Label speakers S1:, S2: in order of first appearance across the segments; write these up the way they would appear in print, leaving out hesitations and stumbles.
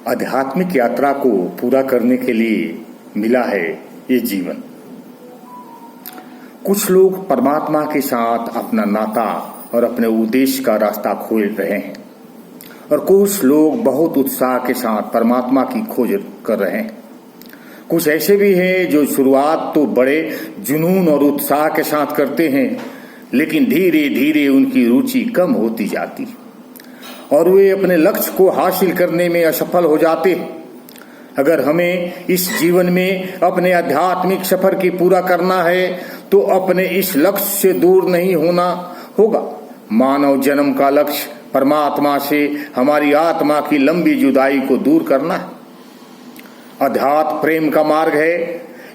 S1: आध्यात्मिक यात्रा को पूरा करने के लिए मिला है ये जीवन। कुछ लोग परमात्मा के साथ अपना नाता और अपने उद्देश्य का रास्ता खोज रहे हैं और कुछ लोग बहुत उत्साह के साथ परमात्मा की खोज कर रहे हैं। कुछ ऐसे भी हैं जो शुरुआत तो बड़े जुनून और उत्साह के साथ करते हैं, लेकिन धीरे धीरे उनकी रुचि कम होती जाती और वे अपने लक्ष्य को हासिल करने में असफल हो जाते। अगर हमें इस जीवन में अपने आध्यात्मिक सफर की पूरा करना है तो अपने इस लक्ष्य से दूर नहीं होना होगा। मानव जन्म का लक्ष्य परमात्मा से हमारी आत्मा की लंबी जुदाई को दूर करना है। अध्यात्म प्रेम का मार्ग है।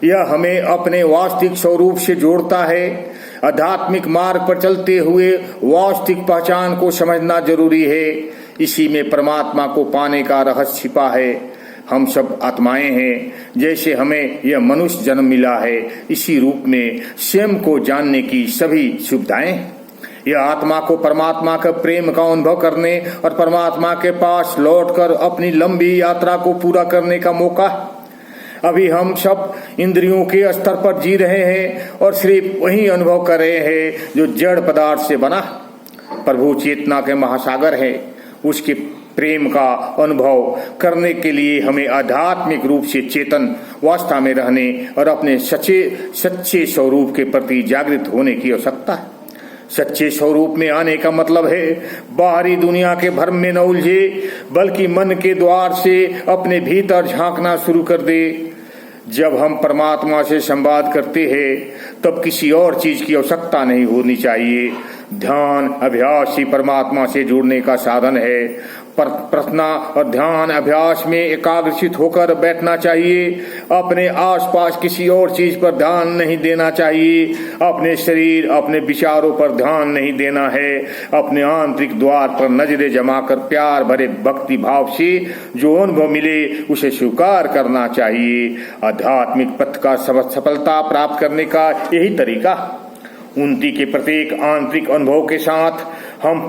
S1: यह हमें अपने वास्तविक स्वरूप से जोड़ता है। आध्यात्मिक मार्ग पर चलते हुए वास्तविक पहचान को समझना जरूरी है। इसी में परमात्मा को पाने का रहस्य छिपा है। हम सब आत्माएं हैं। जैसे हमें यह मनुष्य जन्म मिला है, इसी रूप में स्वयं को जानने की सभी सुविधाएं हैं। यह आत्मा को परमात्मा का प्रेम का अनुभव करने और परमात्मा के पास लौटकर अपनी लंबी यात्रा को पूरा करने का मौका है। अभी हम सब इंद्रियों के स्तर पर जी रहे हैं और सिर्फ वही अनुभव कर रहे हैं जो जड़ पदार्थ से बना। प्रभु चेतना के महासागर है। उसके प्रेम का अनुभव करने के लिए हमें आध्यात्मिक रूप से चेतन अवस्था में रहने और अपने सच्चे स्वरूप के प्रति जागृत होने की आवश्यकता है। सच्चे स्वरूप में आने का मतलब है बाहरी दुनिया के भ्रम में न उलझे, बल्कि मन के द्वार से अपने भीतर झांकना शुरू कर दे। जब हम परमात्मा से संवाद करते हैं तब किसी और चीज की आवश्यकता नहीं होनी चाहिए। ध्यान अभ्यास ही परमात्मा से जुड़ने का साधन है। प्रार्थना और ध्यान अभ्यास में एकाग्रचित होकर बैठना चाहिए। अपने आसपास किसी और चीज पर ध्यान नहीं देना चाहिए। अपने शरीर, अपने विचारों पर ध्यान नहीं देना है। अपने आंतरिक द्वार पर नजरें जमाकर प्यार भरे भक्ति भाव से जो अनुभव मिले उसे स्वीकार करना चाहिए। आध्यात्मिक पथ का सफलता प्राप्त करने का यही तरीका। उन्नति के प्रत्येक आंतरिक अनुभव के साथ हम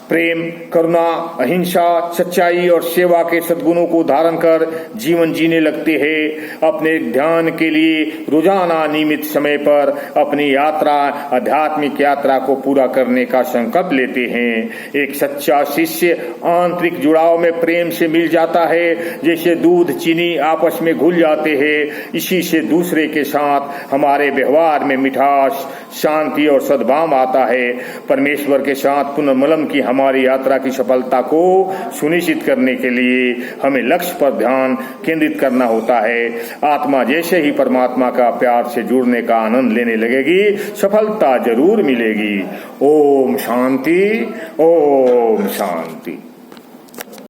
S1: प्रेम, करुणा, अहिंसा, सच्चाई और सेवा के सद्गुणों को धारण कर जीवन जीने लगते हैं। अपने ध्यान के लिए रोजाना नियमित समय पर अपनी यात्रा, आध्यात्मिक यात्रा को पूरा करने का संकल्प लेते हैं। एक सच्चा शिष्य आंतरिक जुड़ाव में प्रेम से मिल जाता है। जैसे दूध चीनी आपस में घुल जाते हैं, इसी से दूसरे के साथ हमारे व्यवहार में मिठास, शांति और सद्भाव आता है। परमेश्वर के साथ पुनर्मिलन की हमारी यात्रा की सफलता को सुनिश्चित करने के लिए हमें लक्ष्य पर ध्यान केंद्रित करना होता है। आत्मा जैसे ही परमात्मा का प्यार से जुड़ने का आनंद लेने लगेगी, सफलता जरूर मिलेगी। ओम शांति, ओम शांति।